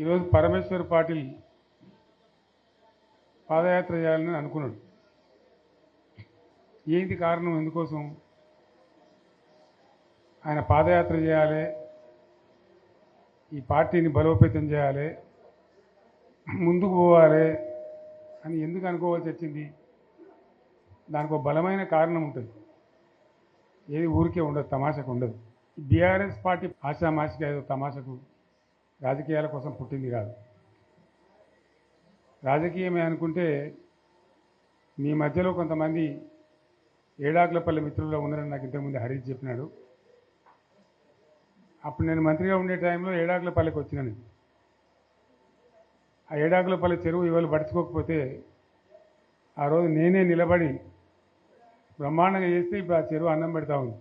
ఈరోజు పరమేశ్వర్ పాటిల్ పాదయాత్ర చేయాలని అనుకున్నాడు. ఏంటి కారణం? ఎందుకోసం ఆయన పాదయాత్ర చేయాలి, ఈ పార్టీని బలోపేతం చేయాలి, ముందుకు పోవాలి అని ఎందుకు అనుకోవాల్సి వచ్చింది? దానికి ఒక బలమైన కారణం ఉంటుంది. ఏది ఊరికే ఉండదు, తమాషకు ఉండదు. బీఆర్ఎస్ పార్టీ ఆశామాషిగా ఏదో తమాషకు రాజకీయాల కోసం పుట్టింది కాదు. రాజకీయమే అనుకుంటే మీ మధ్యలో కొంతమంది ఏడాకులపల్లి మిత్రుల్లో ఉన్నారని నాకు ఇంతకుముందు హరీష్ చెప్పినాడు. అప్పుడు నేను మంత్రిగా ఉండే టైంలో ఏడాకులపల్లికి వచ్చినాను. ఆ ఏడాకులపల్లి చెరువు ఇవాళ పడుచుకోకపోతే ఆ రోజు నేనే నిలబడి బ్రహ్మాండంగా చేస్తే ఇప్పుడు ఆ చెరువు అన్నం పెడతా ఉంది.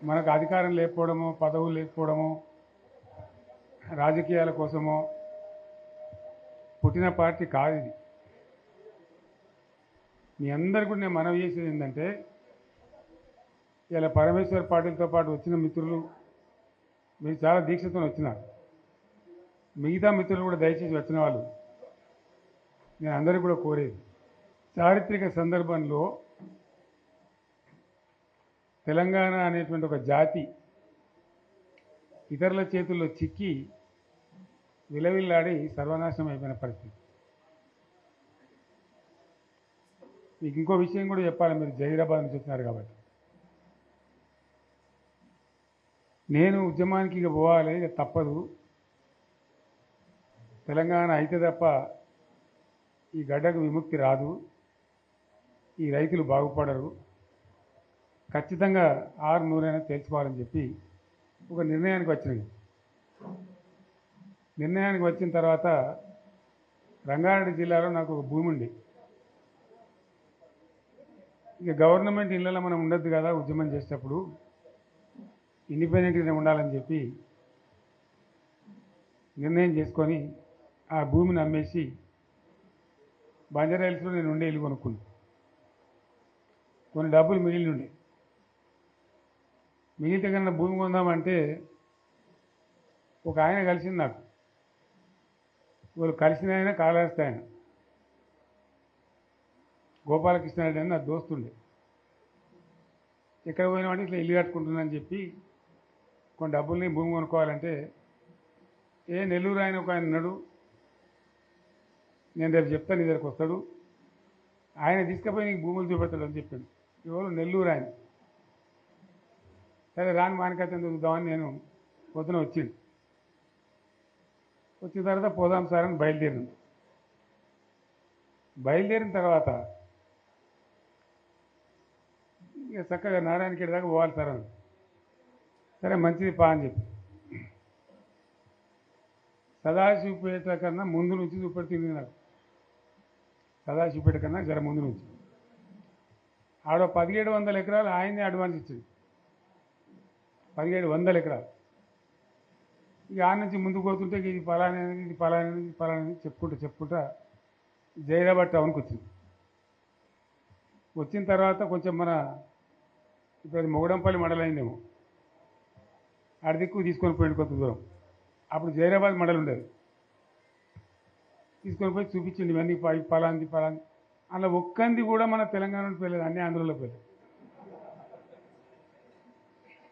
మనకు అధికారం లేకపోవడమో, పదవులు లేకపోవడమో, రాజకీయాల కోసమో పుట్టిన పార్టీ కాదు ఇది. మీ అందరికీ కూడా నేను మనవి చేసేది ఏంటంటే, ఇలా పరమేశ్వర్ పాటిల్తో పాటు వచ్చిన మిత్రులు మీరు చాలా దీక్షతో వచ్చినారు. మిగతా మిత్రులు కూడా దయచేసి వచ్చిన వాళ్ళు నేను అందరికీ కూడా కోరేది, చారిత్రక సందర్భంలో తెలంగాణ అనేటువంటి ఒక జాతి ఇతరుల చేతుల్లో చిక్కి విలవిల్లాడి సర్వనాశనం అయిపోయిన పరిస్థితి. మీకు ఇంకో విషయం కూడా చెప్పాలి, మీరు జహీరాబాద్ నుంచి వచ్చినారు కాబట్టి. నేను ఉద్యమానికి ఇక పోవాలి, ఇక తప్పదు, తెలంగాణ అయితే తప్ప ఈ గడ్డకు విముక్తి రాదు, ఈ రైతులు బాగుపడరు, ఖచ్చితంగా 600 తేల్చుకోవాలని చెప్పి ఒక నిర్ణయానికి వచ్చినది. నిర్ణయానికి వచ్చిన తర్వాత రంగారెడ్డి జిల్లాలో నాకు ఒక భూమి ఉంది. ఇక గవర్నమెంట్ ఇళ్ళలో మనం ఉండొద్దు కదా ఉద్యమం చేసేటప్పుడు, ఇండిపెండెంట్గానే ఉండాలని చెప్పి నిర్ణయం చేసుకొని ఆ భూమిని అమ్మేసి బంజారాహిల్స్లో నేను ఉండే ఇల్లు కొనుక్కున్నాను. కొన్ని డబ్బులు మిగిలి ఉండే, మిగిలితే కన్నా భూమి కొందామంటే ఒక ఆయన కలిసింది నాకు. వాళ్ళు కలిసిన ఆయన కాళహస్తి ఆయన గోపాలకృష్ణారెడ్డి అని నా దోస్తుండే. ఎక్కడ పోయినామంటే ఇట్లా ఇల్లు కట్టుకుంటున్నానని చెప్పి కొన్ని డబ్బుల్ని భూమి కొనుక్కోవాలంటే, నెల్లూరు ఆయన ఒక ఆయన ఉన్నాడు, నేను రేపు చెప్తాను, నీ దగ్గరకు వస్తాడు, ఆయన తీసుకుపోయి నీకు భూములు చూపెడతాడు అని చెప్పాడు. ఎవరు? నెల్లూరు ఆయన. సరే రాని మానికైతే చూద్దామని నేను పొద్దున వచ్చింది. వచ్చిన తర్వాత పోదాం సార్ అని బయలుదేరిన తర్వాత ఇక చక్కగా నారాయణఖేడ్ దాకా పోవాలి సార్ అని. సరే మంచిది పా అని చెప్పి సదాశివపేట కన్నా ముందు నుంచి చూపెడుతుంది నాకు. సదాశివపేట కన్నా జర ముందు నుంచి ఆడ 1700 ఎకరాలు ఆయనే అడ్వాన్స్ ఇచ్చింది. 1700 ఎకరాలు. ఇక ఆ నుంచి ముందుకు పోతుంటే ఇది పలానేది, ఇది పలానేది, ఇది పలానేది చెప్పుకుంటా జైరాబాద్ టౌన్కి వచ్చింది. వచ్చిన తర్వాత కొంచెం మన ఇప్పుడు అది మొగడంపల్లి మండలం అయిందేమో, ఆడ దిక్కు తీసుకొని పోయింది కొంత దూరం. అప్పుడు జైరాబాద్ మండలం ఉండేది. తీసుకొని పోయి చూపించండి ఇవన్నీ పలాంది. అలా ఒక్కంది కూడా మన తెలంగాణలో పోయలేదు, అన్ని ఆంధ్రలో పోయలేదు.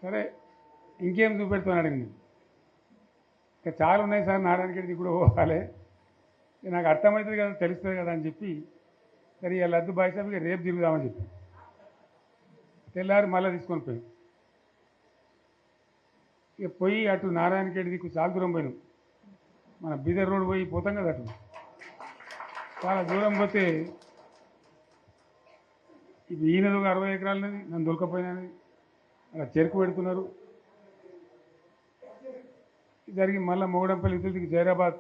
సరే ఇంకేం చూపెడతాను అడిగింది. ఇంకా చాలా ఉన్నాయి సార్, నారాయణఖేడ్కి కూడా పోవాలి, నాకు అర్థమవుతుంది కదా, తెలుస్తుంది కదా అని చెప్పి సరే ఇక లద్దు బాయ్సాబ్ ఇక రేపు తిరుగుదామని చెప్పి తెల్లారి మళ్ళీ తీసుకొని పోయాం. ఇక పోయి అటు నారాయణఖేడ్ దిక్కు చాలా దూరం పోయినాం. మన బీదర్ రోడ్ పోయి పోతాం కదా, అటు చాలా దూరం పోతే ఇది ఈయనది ఒక 60 ఎకరాలనేది నన్ను దొరకపోయినది, అలా చెరుకు పెడుతున్నారు. జరిగి మళ్ళీ మొగడంపల్లి ఇతరులకి జైరాబాద్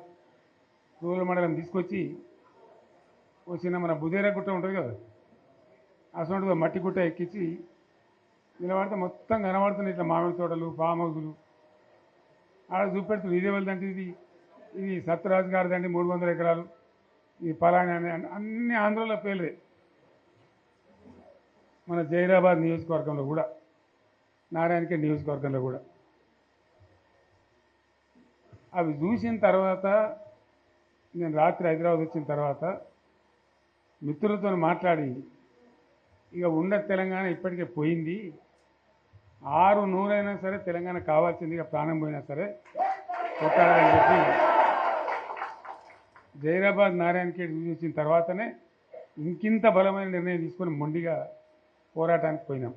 రూరల్ మండలం తీసుకొచ్చి వచ్చిన మన బుదేరా గుట్ట ఉంటుంది కదా, అసలు మట్టి గుట్ట ఎక్కించి నిలబడితే మొత్తం కనబడుతున్నాయి ఇట్లా మామిడి తోటలు, ఫామ్ హౌజులు. ఆడ చూపెడుతుంది ఇదే వాళ్ళదంటే ఇది సత్యరాజు గారిదండి 300 ఎకరాలు, ఇది పలానా అని అన్ని ఆంధ్రలో పేర్లే. మన జైరాబాద్ నియోజకవర్గంలో కూడా, నారాయణఖేడ్ నియోజకవర్గంలో కూడా అవి చూసిన తర్వాత నేను రాత్రి హైదరాబాద్ వచ్చిన తర్వాత మిత్రులతో మాట్లాడి ఇక ఉన్న తెలంగాణ ఇప్పటికే పోయింది, 600 సరే తెలంగాణ కావాల్సింది, ఇక ప్రాణం పోయినా సరే కొట్టాలని చెప్పి జైరాబాద్ నారాయణ ఖేడ్ చూసిన తర్వాతనే ఇంకింత బలమైన నిర్ణయం తీసుకొని మొండిగా పోరాటానికి పోయినాం.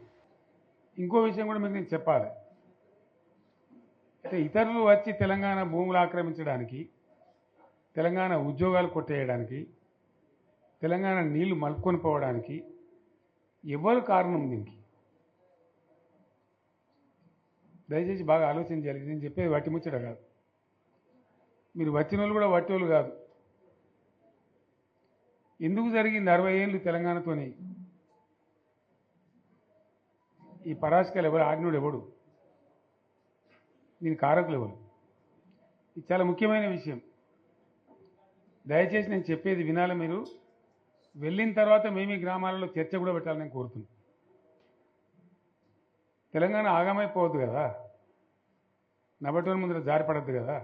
ఇంకో విషయం కూడా మీకు నేను చెప్పాలి. అయితే ఇతరులు వచ్చి తెలంగాణ భూములు ఆక్రమించడానికి, తెలంగాణ ఉద్యోగాలు కొట్టేయడానికి, తెలంగాణ నీళ్లు మలుపుకొని పోవడానికి ఎవరు కారణం? దీనికి దయచేసి బాగా ఆలోచన చేయాలి. నేను చెప్పేది వట్టి ముచ్చట కాదు. మీరు వచ్చిన వాళ్ళు కూడా వట్టి వాళ్ళు కాదు. ఎందుకు జరిగింది 60 ఏళ్ళు తెలంగాణతోని? ఈ పరాశకాలు ఎవరు? ఆజ్ఞుడు ఎవడు? దీని కారకులు ఎవరు? ఇది చాలా ముఖ్యమైన విషయం. దయచేసి నేను చెప్పేది వినాలి. మీరు వెళ్ళిన తర్వాత మేము ఈ గ్రామాలలో చర్చ కూడా పెట్టాలని నేను కోరుతున్నాను. తెలంగాణ ఆగమైపోవద్దు కదా, నబటోని ముందర జారిపడద్దు కదా,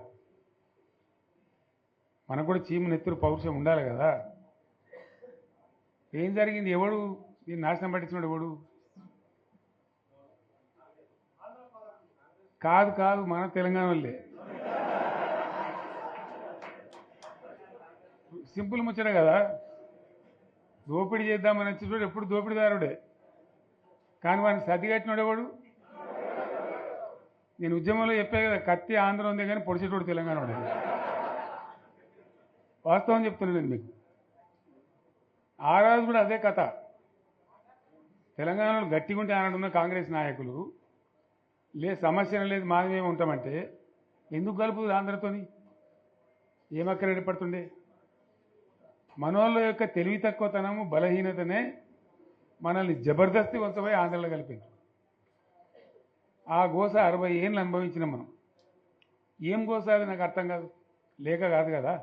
మనకు కూడా చీము నెత్తురు పౌరుషం ఉండాలి కదా. ఏం జరిగింది? ఎవడు దీన్ని నాశనం పట్టించినాడు? ఎవడు? కాదు కాదు, మన తెలంగాణ వాళ్ళే. సింపుల్ ముచ్చట కదా. దోపిడీ చేద్దామని వచ్చేటోడు ఎప్పుడు దోపిడీదారుడే, కానీ వాడిని సర్ది కట్టినోడు ఎవడు? నేను ఉద్యమంలో చెప్పే కదా, కత్తి ఆంధ్ర ఉంది కానీ పొడిచేటోడు తెలంగాణ వాడే. వాస్తవం చెప్తున్నాను నేను మీకు. ఆ రోజు కూడా అదే కథ. తెలంగాణలో గట్టిగా ఉంటే ఆనాడున్న కాంగ్రెస్ నాయకులు సమస్య లేదు మాది మేము ఉంటామంటే ఎందుకు కలుపుతుంది ఆంధ్రతోని? ఏమక్కడ ఏర్పడుతుండే? మనోళ్ళ యొక్క తెలివి తక్కువతనము, బలహీనతనే మనల్ని జబర్దస్తి వంచబోయి ఆంధ్రలో కలిపింది. ఆ గోస 60 ఏళ్ళు అనుభవించినాం మనం. ఏం గోస అది నాకు అర్థం కాదు. లేక కాదు కదా.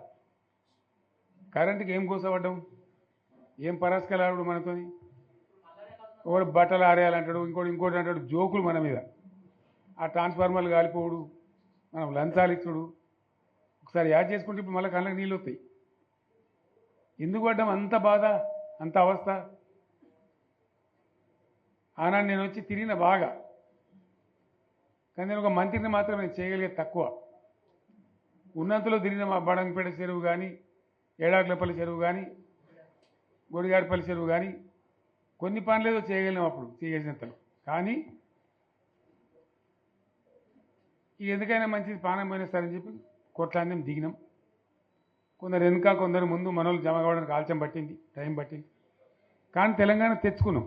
కరెంటుకి ఏం గోస పడ్డాం? ఏం పరాస్కలాడు మనతోని? ఒకడు బట్టలు ఆరేయాలంటాడు, ఇంకోటి అంటాడు. జోకులు మన మీద. ఆ ట్రాన్స్ఫార్మర్లు కాలిపోవుడు, మనం లంచాలు ఇచ్చుడు. ఒకసారి యాడ్ చేసుకుంటే ఇప్పుడు మళ్ళీ కళ్ళకి నీళ్ళు వస్తాయి. ఎందుకు పడ్డాం అంత బాధ, అంత అవస్థ? ఆనాడు నేను వచ్చి తిరిగిన బాగా, కానీ నేను ఒక మంత్రిని మాత్రం నేను చేయగలిగేది తక్కువ. ఉన్నంతలో తిరిగిన మా బడంగపేట చెరువు కానీ, ఏడాకులపల్లి చెరువు కానీ, గొడిగారిపల్లి చెరువు కానీ కొన్ని పనులు ఏదో చేయగలిగినాం అప్పుడు చేసినంతలో. కానీ ఎందుకైనా మంచిది ప్రాణం పోయినా సరే అని చెప్పి కొట్లాడినాం, దిగినాం. కొందరు వెనుక, కొందరు ముందు. మనోళ్ళు జమ కావడానికి ఆలస్యం పట్టింది, టైం పట్టింది. కానీ తెలంగాణ తెచ్చుకున్నాం.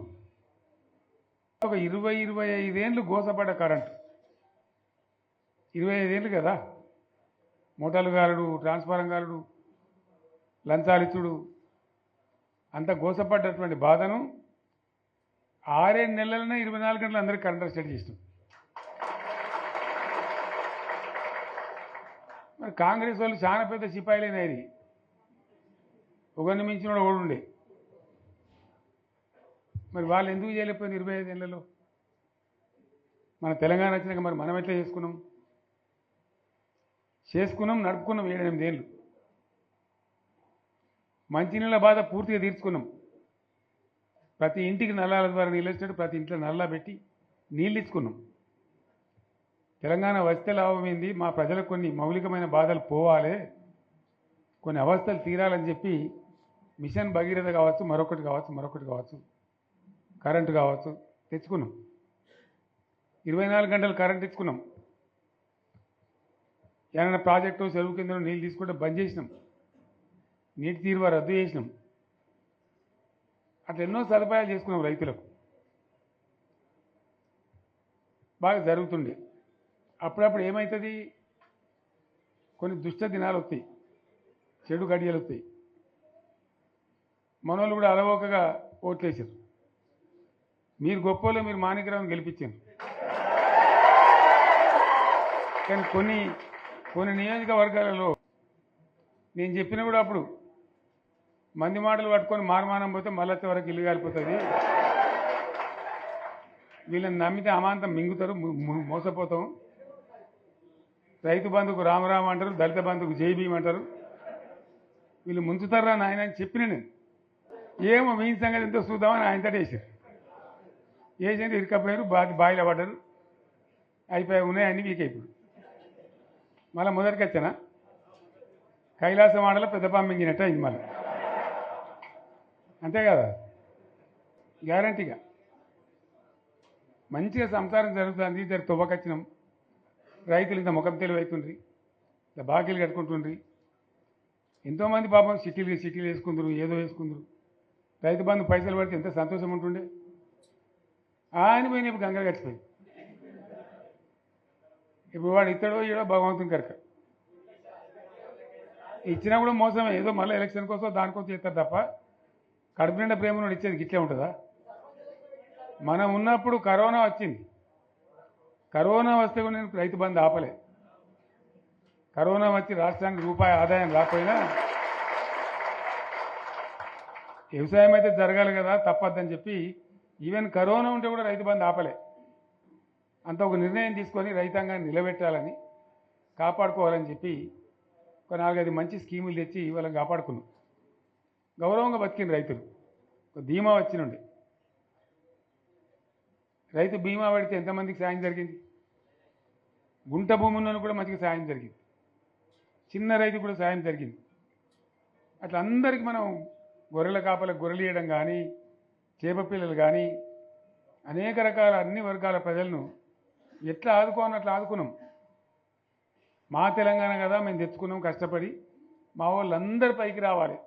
ఒక 20-25 ఏళ్ళు గోసపడ్డ కరెంటు. 25 ఏళ్ళు కదా. మోటార్లు గారుడు, ట్రాన్స్ఫారం గారుడు, లంచాలిచ్చుడు, అంత గోసపడ్డటువంటి బాధను 6-7 నెలలనే 24 గంటలు అందరికీ కరెంట్ స్టార్ట్ చేసినాం. మరి కాంగ్రెస్ వాళ్ళు చాలా పెద్ద సిపాయిలైనది. ఒకరిని మించిన వాడు ఓడుండే. మరి వాళ్ళు ఎందుకు చేయలేకపోయింది 25 ఏళ్లలో? మన తెలంగాణ వచ్చినాక మరి మనం ఎట్లా చేసుకున్నాం, నడుపుకున్నాం 7-8 ఏళ్ళు. మంచినీళ్ళ బాధ పూర్తిగా తీర్చుకున్నాం. ప్రతి ఇంటికి నల్లాల ద్వారా నీళ్ళు వచ్చాడు, ప్రతి ఇంట్లో నల్లా పెట్టి నీళ్ళు ఇచ్చుకున్నాం. తెలంగాణ వస్తే లాభమైంది, మా ప్రజలకు కొన్ని మౌలికమైన బాధలు పోవాలి, కొన్ని అవస్థలు తీరాలని చెప్పి మిషన్ భగీరథ కావచ్చు, మరొకటి కావచ్చు, కరెంటు కావచ్చు తెచ్చుకున్నాం. 24 గంటలు కరెంట్ ఇచ్చుకున్నాం. ఏమైనా ప్రాజెక్టు చెరువు కింద నీళ్ళు తీసుకుంటే బంద్ చేసినాం, నీటి తీరువ రద్దు చేసినాం. అట్లా ఎన్నో సదుపాయాలు చేసుకున్నాం. రైతులకు బాగా జరుగుతుండే. అప్పుడప్పుడు ఏమవుతుంది, కొన్ని దుష్ట దినాలు వస్తాయి, చెడు గడియలు వస్తాయి. మనోళ్ళు కూడా అలవోకగా ఓట్లేసారు. మీరు గొప్పలో మీరు మాణిక్యరావుని గెలిపించారు. కానీ కొన్ని నియోజకవర్గాలలో నేను చెప్పిన కూడా అప్పుడు మంది మాటలు పట్టుకొని మారమానం పోతే మళ్ళీ వరకు ఇల్లు కాలిపోతుంది, వీళ్ళని నమ్మితే అమాంతం మింగుతారు, మోసపోతాం. రైతు బంధుకు రామరామ అంటారు, దళిత బంధుకు జై భీమ్ అంటారు. వీళ్ళు ముంచుతారా నాయన అని చెప్పిన నేను. ఏమో మీ సంగతి ఎంతో చూద్దామని ఆయనతో వేసారు. వేసింది ఇరుకపోయారు, బాయిలో పడ్డారు, అయిపోయి ఉన్నాయి అన్ని వీక్ అయిపోయి. మళ్ళీ మొదటికి వచ్చానా కైలాసం ఆడలో పెద్ద పంపింగినట్టు అయింది మళ్ళీ. అంతే కదా, గ్యారంటీగా మంచిగా సంసారం జరుగుతుంది. ఇద్దరు తువ్వకొచ్చినాం, రైతులు ఇంత ముఖం తెలివైతుండ్రి, ఇంత బాకీలు కట్టుకుంటుండ్రి. ఎంతోమంది పాపం సిటీలు వేసుకుందరు, ఏదో వేసుకుందరు. రైతు బంధు పైసలు పడితే ఎంత సంతోషం ఉంటుండే. ఆయన పోయిన ఇప్పుడు గంగలు గడిచిపోయింది. ఇప్పుడు వాడు ఇస్తాడో ఏడో భగవంతుని కనుక ఇచ్చినా కూడా మోసమే. ఏదో మళ్ళీ ఎలక్షన్ కోసం దానికోసం చేస్తారు తప్ప కడుపు నిండా ప్రేమను ఇచ్చేది గిట్లే ఉంటుందా? మనం ఉన్నప్పుడు కరోనా వచ్చింది. కరోనా వస్తే కూడా నేను రైతు బంధు ఆపలే. కరోనా వచ్చి రాష్ట్రానికి రూపాయి ఆదాయం రాకపోయినా వ్యవసాయం అయితే జరగాలి కదా, తప్పద్దని చెప్పి ఈవెన్ కరోనా ఉంటే కూడా రైతు బంధు ఆపలే. అంత ఒక నిర్ణయం తీసుకొని రైతాంగాన్ని నిలబెట్టాలని, కాపాడుకోవాలని చెప్పి ఒక 4-5 మంచి స్కీములు తెచ్చి వాళ్ళని కాపాడుకున్నాం. గౌరవంగా బతికిన రైతులు. ఒక ధీమా వచ్చినుండి. రైతు బీమా పడితే ఎంతమందికి సాయం జరిగింది? గుంట భూమి ఉన్న కూడా మంచిగా సాయం జరిగింది. చిన్న రైతు కూడా సాయం జరిగింది. అట్లా అందరికీ మనం గొర్రెల కాపలకు గొర్రెలు ఇవ్వడం కానీ, చేప పిల్లలు కానీ, అనేక రకాల అన్ని వర్గాల ప్రజలను ఎట్లా ఆదుకోని అట్లా ఆదుకున్నాం. మా తెలంగాణ కదా మేము తెచ్చుకున్నాం కష్టపడి. మా వాళ్ళందరి పైకి రావాలి.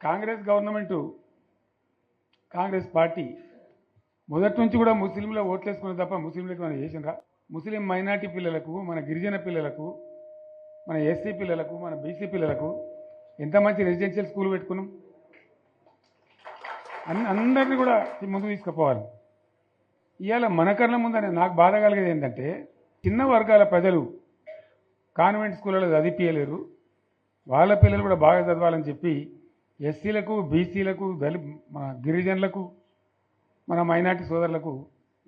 కాంగ్రెస్ గవర్నమెంటు, కాంగ్రెస్ పార్టీ మొదటి నుంచి కూడా ముస్లింల ఓట్లేసుకున్న తప్ప ముస్లింలకు మనం చేసినరా? ముస్లిం మైనార్టీ పిల్లలకు, మన గిరిజన పిల్లలకు, మన ఎస్సీ పిల్లలకు, మన బీసీ పిల్లలకు ఎంత మంచి రెసిడెన్షియల్ స్కూల్ పెట్టుకున్నాం. అందరినీ కూడా ముందుకు తీసుకుపోవాలి. ఇవాళ మన కళ్ళ ముందని నాకు బాధ కలిగేది ఏంటంటే, చిన్న వర్గాల ప్రజలు కాన్వెంట్ స్కూళ్ళలో చదివించలేరు, వాళ్ళ పిల్లలు కూడా బాగా చదవాలని చెప్పి ఎస్సీలకు, బీసీలకు, మన గిరిజనులకు, మన మైనార్టీ సోదరులకు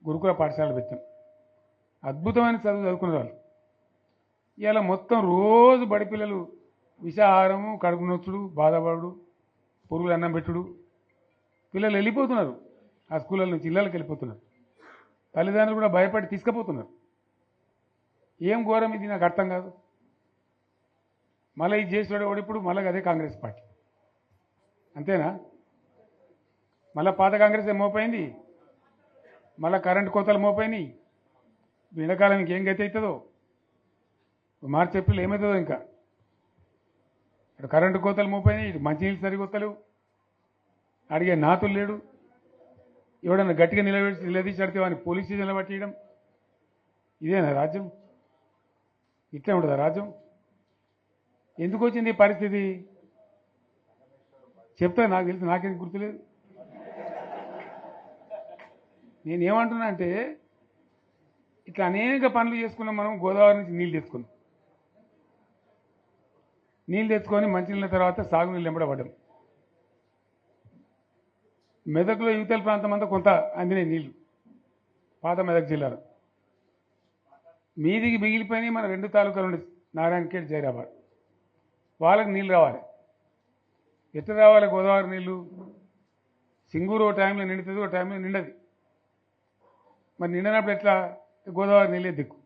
గురుకుల పాఠశాలలు పెట్టాం. అద్భుతమైన చదువుకునే వాళ్ళు. ఇవాళ మొత్తం రోజు బడి పిల్లలు విషాహారము, కడుపు నొచ్చుడు, బాధపడు, పురుగులు అన్నం పెట్టుడు. పిల్లలు వెళ్ళిపోతున్నారు, ఆ స్కూళ్ళ నుంచి ఇళ్ళకి వెళ్ళిపోతున్నారు. తల్లిదండ్రులు కూడా భయపడి తీసుకుపోతున్నారు. ఏం ఘోరం ఇది, నాకు అర్థం కాదు. మళ్ళీ ఇది చేసేవాడు ఇప్పుడు మళ్ళీ అదే కాంగ్రెస్ పార్టీ. అంతేనా? మళ్ళీ పాత కాంగ్రెస్ మోపోయింది, మళ్ళీ కరెంటు కోతలు మోపోయినాయి. ఎండాకాలం ఇంకేం గతి అవుతుందో, మార్చి ఏప్రిల్ ఏమవుతుందో. ఇంకా ఇక్కడ కరెంటు కోతలు మోపోయినాయి, ఇటు మంచినీళ్ళు సరిగొత్తలేవు, అడిగే నాతులు లేడు. ఎవడన్నా గట్టిగా నిలదీసి అడితే వాడిని పోలీస్ స్టేషన్లో పట్టియడం. ఇదేనా రాజ్యం? ఇట్లే ఉంటుందా రాజ్యం? ఎందుకు వచ్చింది ఈ పరిస్థితి చెప్తా. నాకు తెలుసు, నాకేం గుర్తులేదు. నేనేమంటున్నా అంటే, ఇట్లా అనేక పనులు చేసుకున్నాం మనం. గోదావరి నుంచి నీళ్ళు తెచ్చుకున్నాం, నీళ్ళు తెచ్చుకొని మంచినీళ్ళ తర్వాత సాగునీళ్ళు వెంబడబడ్డాం. మెదక్లో యువతల ప్రాంతం అంతా కొంత అందినాయి నీళ్లు, పాత మెదక్ జిల్లాలో. మీదికి మిగిలిపోయినాయి మన 2 తాలూకాలు ఉండే, నారాయణఖేడ్, జైరాబాద్. వాళ్ళకి నీళ్ళు రావాలి. ఎట్లా రావాలి గోదావరి నీళ్ళు? సింగూరు ఓ టైంలో నిండుతుంది, ఓ టైంలో నిండదు. మరి నిండినప్పుడు ఎట్లా? గోదావరి నీళ్ళే దిక్కు.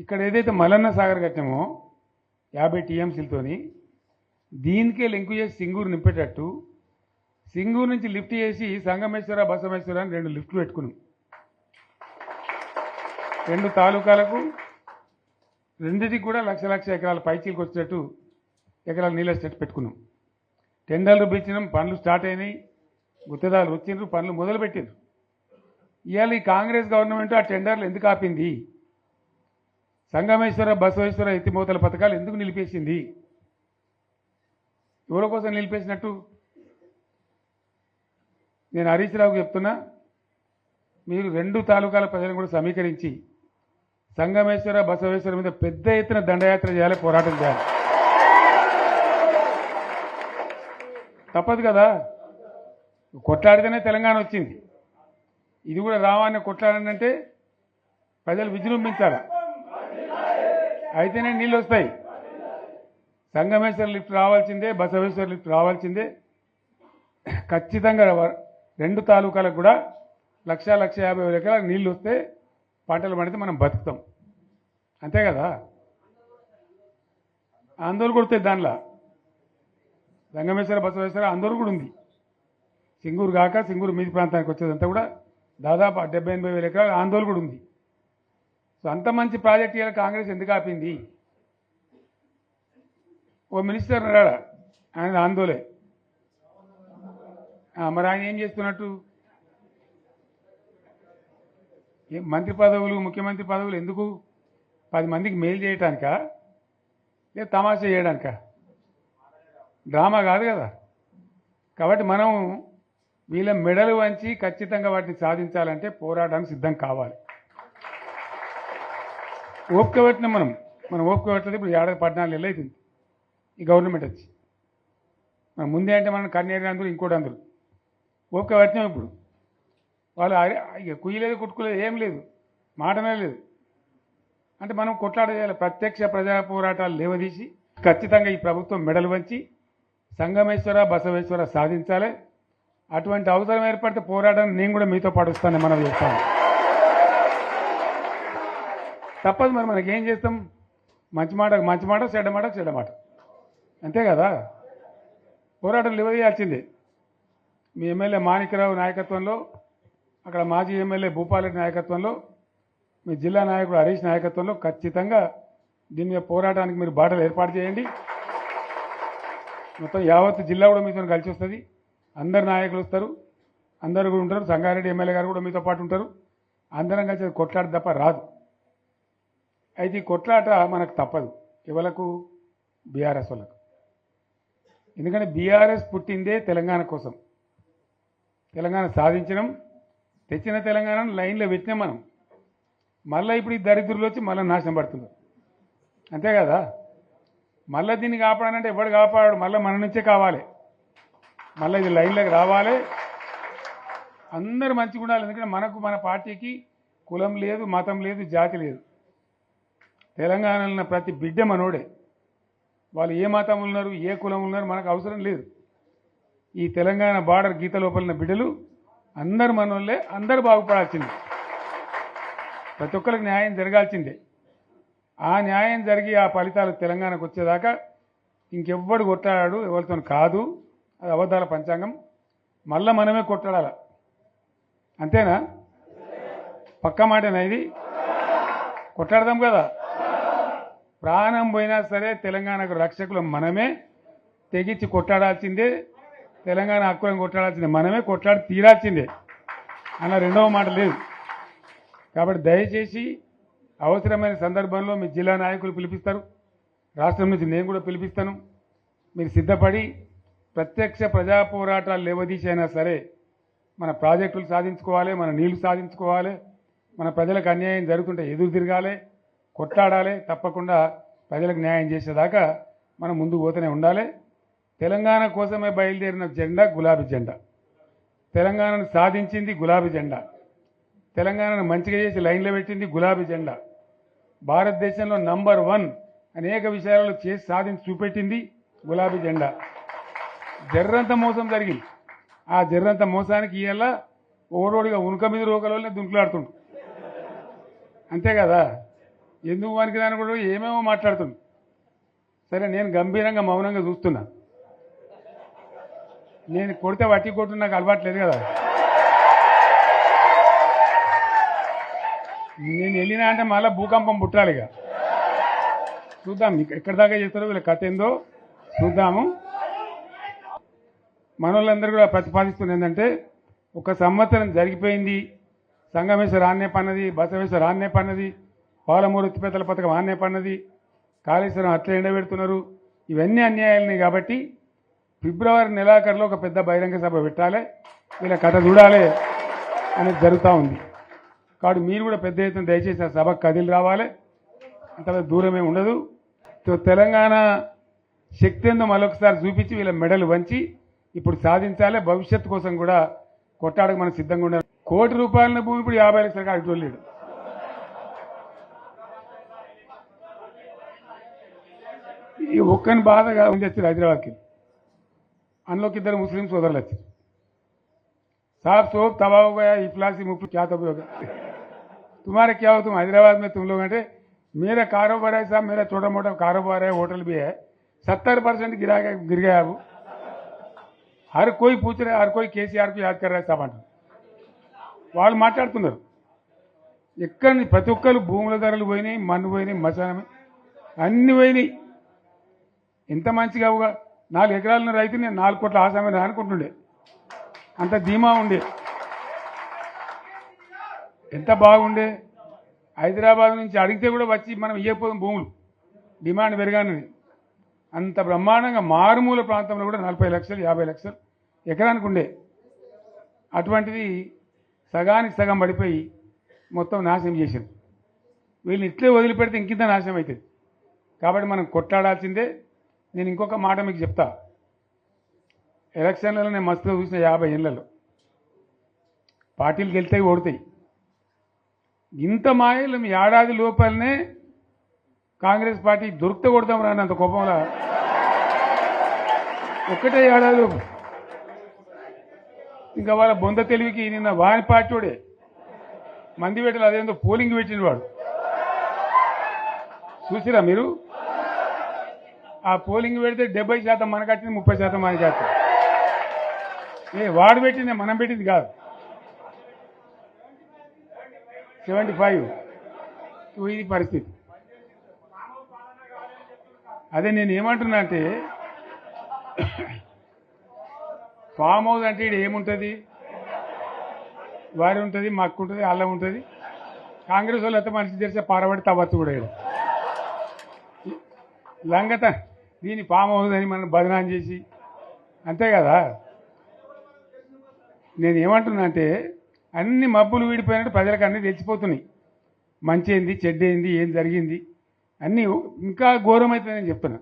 ఇక్కడ ఏదైతే మల్లన్న సాగర్ కట్టామో 50 టీఎంసీలతోని, దీనికే లింకు చేసి సింగూరు నింపేటట్టు సింగూరు నుంచి లిఫ్ట్ చేసి సంగమేశ్వర, బసమేశ్వర అని 2 లిఫ్ట్లు పెట్టుకున్నాం. 2 తాలూకాలకు, రెండింటికి కూడా లక్ష ఎకరాల పైచీలకు వచ్చేటట్టు ఎకరాల నీళ్ళ స్టెట్ పెట్టుకున్నాం. టెండర్లు పిలిచినాం, పనులు స్టార్ట్ అయినాయి, గుత్తేదారులు వచ్చిండ్రు, పనులు మొదలుపెట్టిండ్రు. ఇవాళ ఈ కాంగ్రెస్ గవర్నమెంట్ ఆ టెండర్లు ఎందుకు ఆపింది? సంగమేశ్వర, బసవేశ్వర ఎత్తిపోతల పథకాలు ఎందుకు నిలిపేసింది? ఎవరి కోసం నిలిపేసినట్టు? నేను హరీష్ రావుకి చెప్తున్నా, మీరు 2 తాలూకాల ప్రజలను కూడా సమీకరించి సంగమేశ్వర, బసవేశ్వర మీద పెద్ద ఎత్తున దండయాత్ర చేయాలి, పోరాటం చేయాలి. తప్పదు కదా, కొట్లాడితేనే తెలంగాణ వచ్చింది. ఇది కూడా రావాలని కొట్లాడంటే ప్రజలు విజృంభించాలి, అయితేనే నీళ్ళు వస్తాయి. సంగమేశ్వర లిఫ్ట్ రావాల్సిందే, బసవేశ్వర లిఫ్ట్ రావాల్సిందే. ఖచ్చితంగా రెండు తాలూకాలకు కూడా 1,50,000 ఎకరాలకు నీళ్ళు వస్తే పంటలు పండితే మనం బతుకుతాం. అంతే కదా? ఆందోళన కొడుతుంది దానిలో. సంగమేశ్వర బసవేశ్వర ఆందోళన కూడా ఉంది. సింగూరు కాక సింగూరు మీది ప్రాంతానికి వచ్చేదంతా కూడా దాదాపు 70,000-80,000 ఎకరాల ఆందోళన కూడా ఉంది. సో అంత మంచి ప్రాజెక్ట్ ఇవాళ కాంగ్రెస్ ఎందుకు ఆపింది? ఓ మినిస్టర్ ఉన్నాడా, ఆయన ఆందోళన. మరి ఆయన ఏం చేస్తున్నట్టు? మంత్రి పదవులు, ముఖ్యమంత్రి పదవులు ఎందుకు? 10 మందికి మేలు చేయడానికా, లేదా తమాషా చేయడానికా? డ్రామా కాదు కదా. కాబట్టి మనం వీళ్ళ మెడలు వంచి ఖచ్చితంగా వాటిని సాధించాలంటే పోరాటానికి సిద్ధం కావాలి. ఓపిక పట్టినాం మనం ఓపిక పట్టలేదు. ఇప్పుడు 14 నెలలు అవుతుంది ఈ గవర్నమెంట్ వచ్చి. మనం ముందే అంటే మనం కన్నేరు అందరూ ఇంకోటి అందరూ ఓపిక పట్టినాం. ఇప్పుడు వాళ్ళు ఇక కుయ్యలేదు, కుట్టుకోలేదు, ఏం లేదు, మాటనే లేదు. అంటే మనం కొట్లాడ చేయాలి. ప్రత్యక్ష ప్రజా పోరాటాలు లేవదీసి ఖచ్చితంగా ఈ ప్రభుత్వం మెడలు వంచి సంగమేశ్వర బసవేశ్వర సాధించాలి. అటువంటి అవసరం ఏర్పడితే పోరాటాన్ని నేను కూడా మీతో పాటు వస్తానని మనం చేస్తాను. తప్పదు మరి, మనకేం చేస్తాం? మంచి మాటకు మంచి మాట, చెడ్డ మాటకు చెడ్డ మాట, అంతే కదా. పోరాటం లేవదీయాల్సిందే. మీ ఎమ్మెల్యే మాణిక్యరావు నాయకత్వంలో, అక్కడ మాజీ ఎమ్మెల్యే భూపాలరెడ్డి నాయకత్వంలో, మీ జిల్లా నాయకుడు హరీష్ నాయకత్వంలో ఖచ్చితంగా దీని మీద పోరాటానికి మీరు బాటలు ఏర్పాటు చేయండి. మొత్తం యావత్ జిల్లా కూడా మీతో కలిసి వస్తుంది. అందరు నాయకులు వస్తారు, అందరు కూడా ఉంటారు. సంగారెడ్డి ఎమ్మెల్యే గారు కూడా మీతో పాటు ఉంటారు. అందరం కలిసి కొట్లాట తప్ప రాదు. అయితే ఈ కొట్లాట మనకు తప్పదు. ఎవలకు? బీఆర్ఎస్ వాళ్ళకు. ఎందుకంటే బీఆర్ఎస్ పుట్టిందే తెలంగాణ కోసం. తెలంగాణ సాధించడం, తెచ్చిన తెలంగాణను లైన్లో పెట్టినాం మనం. మళ్ళీ ఇప్పుడు ఈ దరిద్రులు వచ్చి మళ్ళీ నాశనం పడుతున్నారు, అంతే కదా. మళ్ళీ దీన్ని కాపాడాలంటే ఎవడు కాపాడు? మళ్ళీ మన నుంచే కావాలి. మళ్ళీ ఇది లైన్లోకి రావాలి. అందరూ మంచిగా ఉండాలి. ఎందుకంటే మనకు, మన పార్టీకి కులం లేదు, మతం లేదు, జాతి లేదు. తెలంగాణలో ఉన్న ప్రతి బిడ్డ మనోడే. వాళ్ళు ఏ మతం ఉన్నారు, ఏ కులం ఉన్నారు మనకు అవసరం లేదు. ఈ తెలంగాణ బార్డర్ గీత లోపల ఉన్న బిడ్డలు అందరు మనోళ్ళే. అందరూ బాగుపడాల్సిందే. ప్రతి ఒక్కరికి న్యాయం జరగాల్సిందే. ఆ న్యాయం జరిగి ఆ ఫలితాలు తెలంగాణకు వచ్చేదాకా ఇంకెవ్వడు కొట్లాడాడు, ఎవరితో కాదు. అది అబద్ధాల పంచాంగం. మళ్ళా మనమే కొట్లాడాల, అంతేనా? పక్క మాటేనా ఇది? కొట్లాడదాం కదా. ప్రాణం పోయినా సరే తెలంగాణకు రక్షకులు మనమే. తెగించి కొట్లాడాల్సిందే. తెలంగాణ హక్కులను కొట్లాడాల్సిందే. మనమే కొట్లాడి తీరాల్సిందే. అన్న రెండవ మాట లేదు. కాబట్టి దయచేసి అవసరమైన సందర్భంలో మీ జిల్లా నాయకులు పిలిపిస్తారు, రాష్ట్రం నుంచి నేను కూడా పిలిపిస్తాను. మీరు సిద్ధపడి ప్రత్యక్ష ప్రజా పోరాటాలు లేవదీసైనా సరే మన ప్రాజెక్టులు సాధించుకోవాలి, మన నీళ్లు సాధించుకోవాలి, మన ప్రజలకు అన్యాయం జరుగుతుంటే ఎదురు తిరగాలి, కొట్లాడాలి. తప్పకుండా ప్రజలకు న్యాయం చేసేదాకా మనం ముందుకు పోతూనే ఉండాలి. తెలంగాణ కోసమే బయలుదేరిన జెండా గులాబీ జెండా. తెలంగాణను సాధించింది గులాబీ జెండా. తెలంగాణను మంచిగా చేసి లైన్లో పెట్టింది గులాబీ జెండా. భారతదేశంలో నంబర్ 1 అనేక విషయాలలో చేసి సాధించి చూపెట్టింది గులాబీ జెండా. జర్రంత మోసం జరిగింది. ఆ జర్రంత మోసానికి ఇవాళ ఓరోడిగా ఉనుక మీద రోకలోనే దుంకులాడుతుండు, అంతే కదా. ఎందుకు వానికి దాని కూడా ఏమేమో మాట్లాడుతుంది. సరే, నేను గంభీరంగా మౌనంగా చూస్తున్నా. నేను కొడితే వట్టి కొట్టు నాకు అలవాట్లేదు కదా. నేను వెళ్ళినా అంటే మళ్ళీ భూకంపం పుట్టాలిగా. చూద్దాం ఎక్కడి దాకా చేస్తారో, వీళ్ళ కథ ఏందో చూద్దాము. మనోళ్ళందరూ కూడా ప్రతిపాదిస్తుంది ఏంటంటే, ఒక సంవత్సరం జరిగిపోయింది, సంగమేశ్వర ఆన్నే పన్నది, బసవేశ్వర ఆన్నే పన్నది, పాలమూరు ఎత్తిపోతల పథకం ఆన్నే పన్నది, కాళేశ్వరం అట్లా ఎండబెడుతున్నారు. ఇవన్నీ అన్యాయాలని. కాబట్టి ఫిబ్రవరి నెలాఖరులో ఒక పెద్ద బహిరంగ సభ పెట్టాలి, వీళ్ళ కథ చూడాలి అనేది జరుగుతూ ఉంది. కాబట్టి మీరు కూడా పెద్ద ఎత్తున దయచేసి ఆ సభకు కదిలి రావాలి. అంత దూరమే ఉండదు. తెలంగాణ శక్తి ఏందో మరొకసారి చూపించి వీళ్ళ మెడలు వంచి ఇప్పుడు సాధించాలి. భవిష్యత్తు కోసం కూడా కొట్టాడకు మనం సిద్ధంగా ఉండాలి. ₹1 కోటి భూమి ఇప్పుడు 50 లక్షలకు అడిగలేడు. ఈ ఒక్కని బాధగా ఉంది వచ్చారు హైదరాబాద్కి. అందులోకి ఇద్దరు ముస్లిం సోదరులు వచ్చారు. साहब सोप तबाह हो गया, इफलासी मुफ्त क्या तबाह होगा, तुम्हारे क्या हो, तुम हैदराबाद में तुम लोग हैं. मेरा कारोबार है साहब, मेरा छोटा मोटा कारोबार है, होटल भी है, 70% गिर गया अब. हर कोई पूछ रहा है, हर कोई केसीआर को याद कर रहा है साहब अंటారు. వాళ్ళు మాట్లాడుతున్నారు. ఎక్కడ ప్రతి ఒక్కరు భూముల ధరలు పోయినాయి, మన్ను పోయినాయి, మసానం అన్ని పోయినాయి. ఎంత మంచిగా 4 ఎకరాల రైతు నేను 4 కోట్ల ఆసామని అనుకుంటుండే, అంత ధీమా ఉండే, ఎంత బాగుండే. హైదరాబాద్ నుంచి అడిగితే కూడా వచ్చి మనం ఇవ్వకపోదాం భూములు, డిమాండ్ పెరగానని. అంత బ్రహ్మాండంగా మారుమూల ప్రాంతంలో కూడా 40 లక్షలు 50 లక్షలు ఎకరానికి ఉండే. అటువంటిది సగానికి సగం పడిపోయి మొత్తం నాశనం చేశారు. వీళ్ళని ఇట్లే వదిలిపెడితే ఇంకింత నాశనం అవుతుంది. కాబట్టి మనం కొట్లాడాల్సిందే. నేను ఇంకొక మాట మీకు చెప్తా. ఎలక్షన్లలో నేను మస్తుగా చూసిన 50 ఏళ్లలో పార్టీలు గెలుతాయి, ఓడతాయి. ఇంత మాయలు మీ ఏడాది లోపలనే కాంగ్రెస్ పార్టీ దొరికితే కొడతాం రాని అంత కోపంలో ఒక్కటే ఏడాది లోపు. ఇంకా వాళ్ళ బొంద తెలివికి నిన్న వాని పార్టీడే మంది పెట్టాలి, అదేందో పోలింగ్ పెట్టిన వాడు చూసిరా మీరు. ఆ పోలింగ్ పెడితే 70% మనకు వచ్చింది, 30% మనకి వస్తుంది. వాడు పెట్టింది మనం పెట్టింది కాదు. 75 ఇది పరిస్థితి. అదే నేను ఏమంటున్నా అంటే, ఫామ్ హౌస్ అంటే ఇక్కడ ఏముంటుంది, వారి ఉంటుంది, మక్కు ఉంటుంది, అల్లం ఉంటుంది. కాంగ్రెస్ వాళ్ళు అయితే మనిషి తెరిచే పారబడి తవ్వచ్చు కూడా ఇక్కడ లంగత. దీన్ని ఫామ్ హౌస్ అని మనం బదనాం చేసి అంతే కదా. నేను ఏమంటున్నా అంటే, అన్ని మబ్బులు వీడిపోయినట్టు ప్రజలకు అన్నీ తెలిసిపోతున్నాయి. మంచి ఏంది, చెడ్డ ఏంది, ఏం జరిగింది అన్నీ ఇంకా ఘోరమవుతుందని చెప్తున్నా.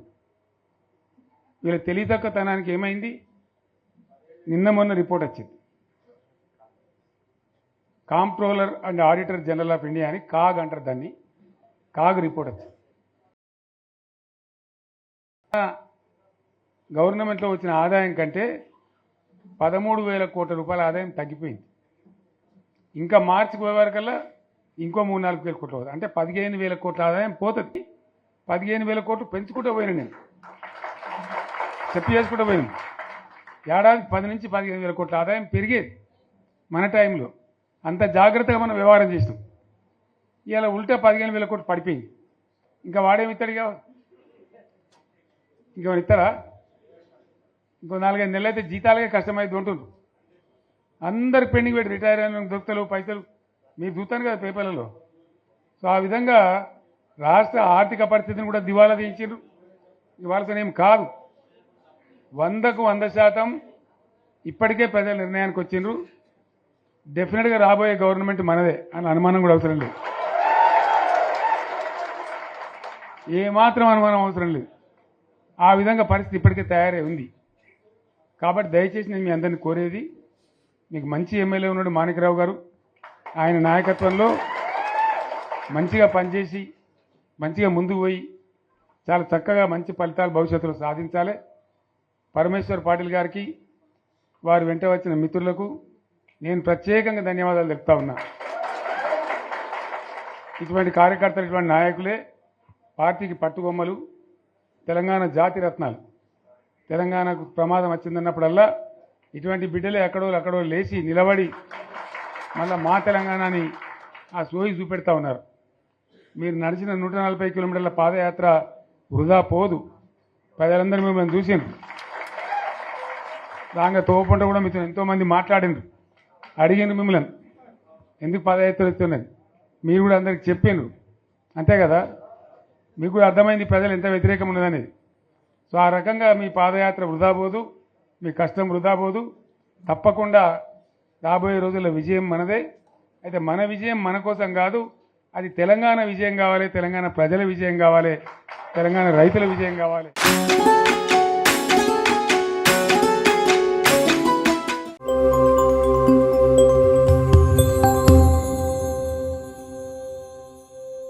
వీళ్ళ తెలివితక్కువతనానికి ఏమైంది, నిన్న మొన్న రిపోర్ట్ వచ్చింది. Comptroller and auditor general of India అని కాగ్ అంటారు దాన్ని. కాగ్ రిపోర్ట్ వచ్చింది. గవర్నమెంట్లో వచ్చిన ఆదాయం కంటే 13,000 కోట్ల రూపాయల ఆదాయం తగ్గిపోయింది. ఇంకా మార్చికి పోయే వరకల్లా ఇంకో 3-4 కోట్ల అవుతుంది. అంటే 15,000 కోట్ల ఆదాయం పోతుంది. 15,000 కోట్లు పెంచుకుంటూ పోయినా, నేను చెప్పి చేసుకుంటూ పోయినాను. ఏడాది 10 నుంచి 15,000 కోట్ల ఆదాయం పెరిగేది మన టైంలో. అంత జాగ్రత్తగా మనం వ్యవహారం చేసినాం. ఇలా ఉల్టా 15,000 కోట్లు పడిపోయింది. ఇంకా వాడేమిస్తాడు, ఇంకేమైనా ఇస్తారా? ఇంకో 4-5 నెలలు అయితే జీతాలకే కష్టమైంది ఉంటుండ్రు. అందరు పెండింగ్ పెట్టి రిటైర్ అయిన దొరుకుతలు పైసలు మీరు చూస్తాను కదా పేపర్లలో. సో ఆ విధంగా రాష్ట్ర ఆర్థిక పరిస్థితిని కూడా దివాలా తీయించారు. ఇవాళతోనేం కాదు, 100కు 100% ఇప్పటికే ప్రజల నిర్ణయానికి వచ్చిండ్రు. డెఫినెట్గా రాబోయే గవర్నమెంట్ మనదే అని అనుమానం కూడా అవసరం లేదు, ఏమాత్రం అనుమానం అవసరం లేదు. ఆ విధంగా పరిస్థితి ఇప్పటికే తయారై ఉంది. కాబట్టి దయచేసి నేను మీ అందరినీ కోరేది, మీకు మంచి ఎమ్మెల్యే ఉన్నాడు మాణిక్రావు గారు, ఆయన నాయకత్వంలో మంచిగా పనిచేసి మంచిగా ముందుకు పోయి చాలా చక్కగా మంచి ఫలితాలు భవిష్యత్తులో సాధించాలి. పరమేశ్వర్ పాటిల్ గారికి, వారి వెంట వచ్చిన మిత్రులకు నేను ప్రత్యేకంగా ధన్యవాదాలు చెప్తా ఉన్నా. ఇటువంటి కార్యకర్తలు, ఇటువంటి నాయకులే పార్టీకి పట్టుకొమ్మలు, తెలంగాణ జాతి రత్నాలు. తెలంగాణకు ప్రమాదం వచ్చిందన్నప్పుడల్లా ఇటువంటి బిడ్డలే అక్కడో లేచి నిలబడి మళ్ళీ మా తెలంగాణని ఆ సోయి చూపెడతా ఉన్నారు. మీరు నడిచిన 140 కిలోమీటర్ల పాదయాత్ర వృధా పోదు. ప్రజలందరూ మిమ్మల్ని చూసిండ్రు. దాంగా తోపంట కూడా మీతో ఎంతోమంది మాట్లాడిండ్రు, అడిగిండ్రు మిమ్మల్ని ఎందుకు పాదయాత్ర వస్తున్నది. మీరు కూడా అందరికి చెప్పిండ్రు, అంతే కదా. మీకు కూడా అర్థమైంది ప్రజలు ఎంత వ్యతిరేకం ఉన్నదనేది. సో ఆ రకంగా మీ పాదయాత్ర వృధా పోదు, మీ కష్టం వృధా పోదు. తప్పకుండా రాబోయే రోజుల్లో విజయం మనదే. అయితే మన విజయం మన కోసం కాదు, అది తెలంగాణ విజయం కావాలి, తెలంగాణ ప్రజల విజయం కావాలి, తెలంగాణ రైతుల విజయం కావాలి.